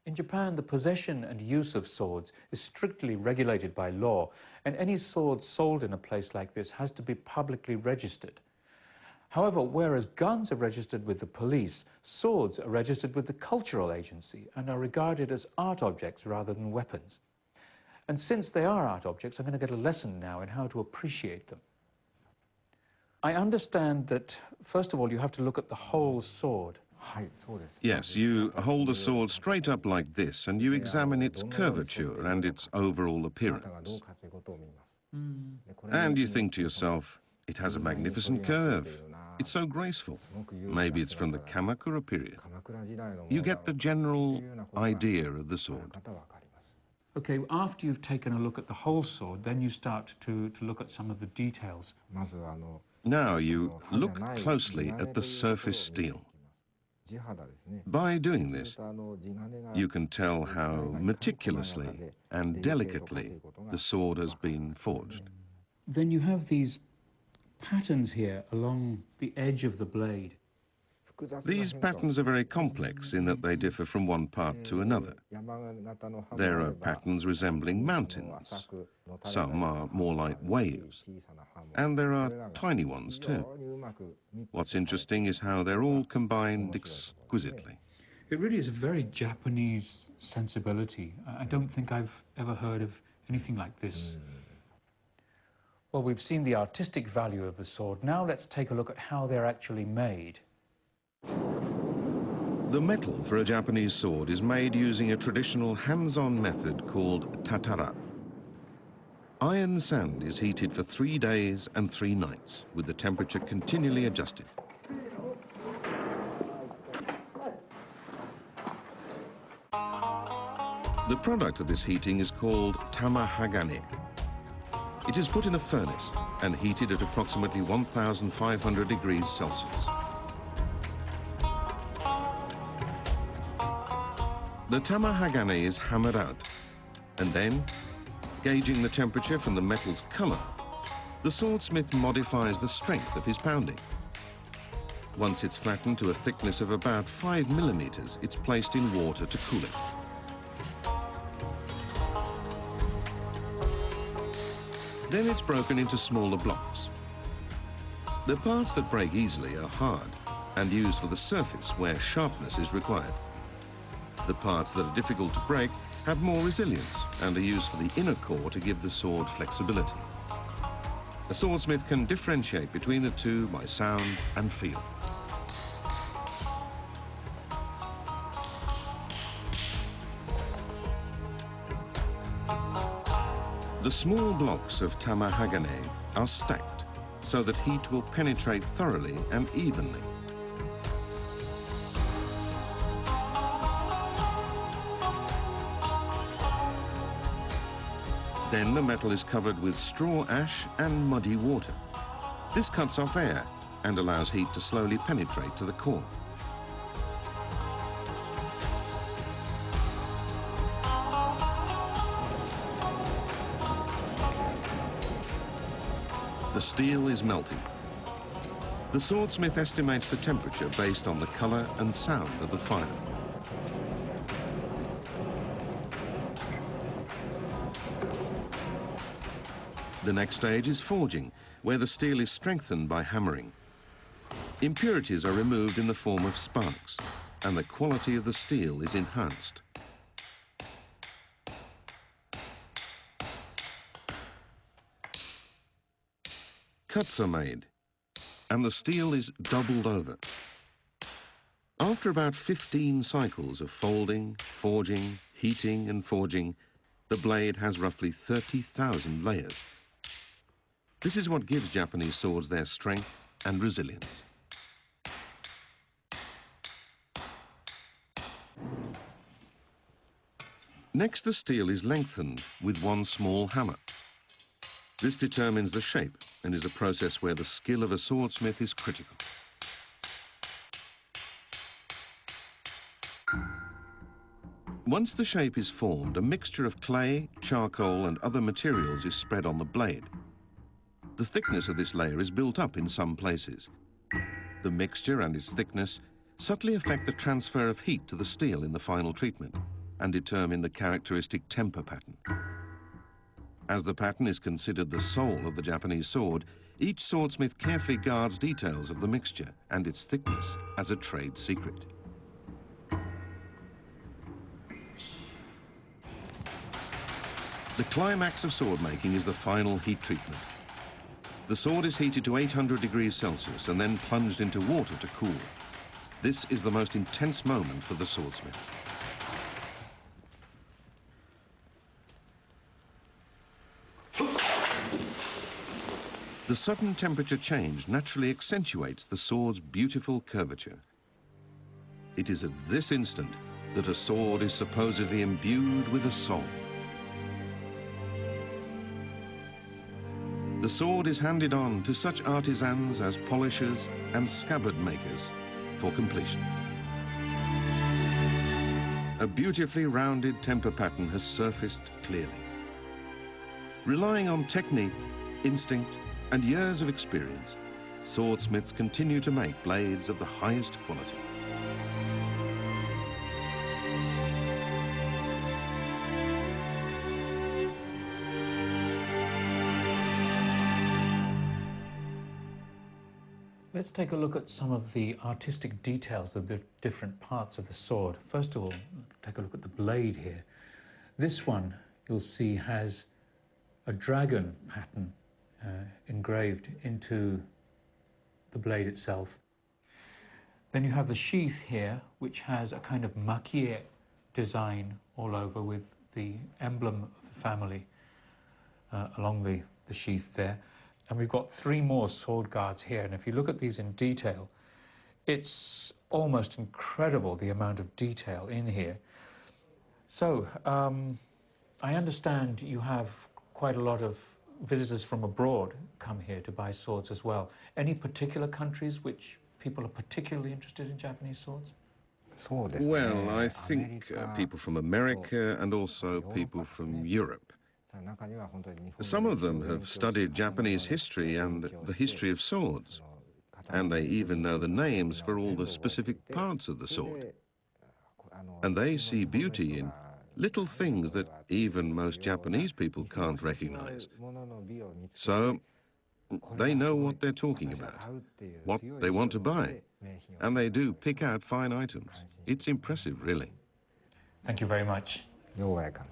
In Japan, the possession and use of swords is strictly regulated by law, and any sword sold in a place like this has to be publicly registered. However, whereas guns are registered with the police, swords are registered with the cultural agency and are regarded as art objects rather than weapons. And since they are art objects, I'm going to get a lesson now in how to appreciate them. I understand that, first of all, you have to look at the whole sword. Yes, you hold the sword straight up like this and you examine its curvature and its overall appearance. And you think to yourself, it has a magnificent curve. It's so graceful. Maybe it's from the Kamakura period. You get the general idea of the sword. Okay, after you've taken a look at the whole sword, then you start to look at some of the details. Now you look closely at the surface steel. By doing this, you can tell how meticulously and delicately the sword has been forged. Then you have these patterns here along the edge of the blade. These patterns are very complex in that they differ from one part to another. There are patterns resembling mountains. Some are more like waves. And there are tiny ones too. What's interesting is how they're all combined exquisitely. It really is a very Japanese sensibility. I don't think I've ever heard of anything like this. Well, we've seen the artistic value of the sword. Now let's take a look at how they're actually made. The metal for a Japanese sword is made using a traditional hands-on method called tatara. Iron sand is heated for 3 days and 3 nights, with the temperature continually adjusted. The product of this heating is called tamahagane. It is put in a furnace and heated at approximately 1,500 degrees Celsius. The tamahagane is hammered out, and then, gauging the temperature from the metal's color, the swordsmith modifies the strength of his pounding. Once it's flattened to a thickness of about 5 millimeters, it's placed in water to cool it. Then it's broken into smaller blocks. The parts that break easily are hard and used for the surface where sharpness is required. The parts that are difficult to break have more resilience and are used for the inner core to give the sword flexibility. A swordsmith can differentiate between the two by sound and feel. The small blocks of tamahagane are stacked so that heat will penetrate thoroughly and evenly. Then the metal is covered with straw ash and muddy water. This cuts off air and allows heat to slowly penetrate to the core. The steel is melting. The swordsmith estimates the temperature based on the color and sound of the fire. The next stage is forging, where the steel is strengthened by hammering. Impurities are removed in the form of sparks, and the quality of the steel is enhanced. Cuts are made, and the steel is doubled over. After about 15 cycles of folding, forging, heating, and forging, the blade has roughly 30,000 layers. This is what gives Japanese swords their strength and resilience. Next, the steel is lengthened with one small hammer. This determines the shape and is a process where the skill of a swordsmith is critical. Once the shape is formed, a mixture of clay, charcoal, and other materials is spread on the blade. The thickness of this layer is built up in some places. The mixture and its thickness subtly affect the transfer of heat to the steel in the final treatment. and determine the characteristic temper pattern. As the pattern is considered the soul of the Japanese sword, each swordsmith carefully guards details of the mixture and its thickness as a trade secret. The climax of sword making is the final heat treatment. The sword is heated to 800 degrees Celsius and then plunged into water to cool. This is the most intense moment for the swordsmith. The sudden temperature change naturally accentuates the sword's beautiful curvature. It is at this instant that a sword is supposedly imbued with a soul. The sword is handed on to such artisans as polishers and scabbard makers for completion. A beautifully rounded temper pattern has surfaced clearly. Relying on technique, instinct, and years of experience, swordsmiths continue to make blades of the highest quality. Let's take a look at some of the artistic details of the different parts of the sword. First of all, take a look at the blade here. This one, you'll see, has a dragon pattern engraved into the blade itself. Then you have the sheath here, which has a kind of makie design all over with the emblem of the family along the sheath there. And we've got 3 more sword guards here. And if you look at these in detail, it's almost incredible the amount of detail in here. So, I understand you have quite a lot of visitors from abroad come here to buy swords as well. Any particular countries which people are particularly interested in Japanese swords? Well, I think people from America and also people from Europe. Some of them have studied Japanese history and the history of swords, and they even know the names for all the specific parts of the sword. And they see beauty in little things that even most Japanese people can't recognize. So they know what they're talking about, what they want to buy, and they do pick out fine items. It's impressive, really. Thank you very much. You're welcome.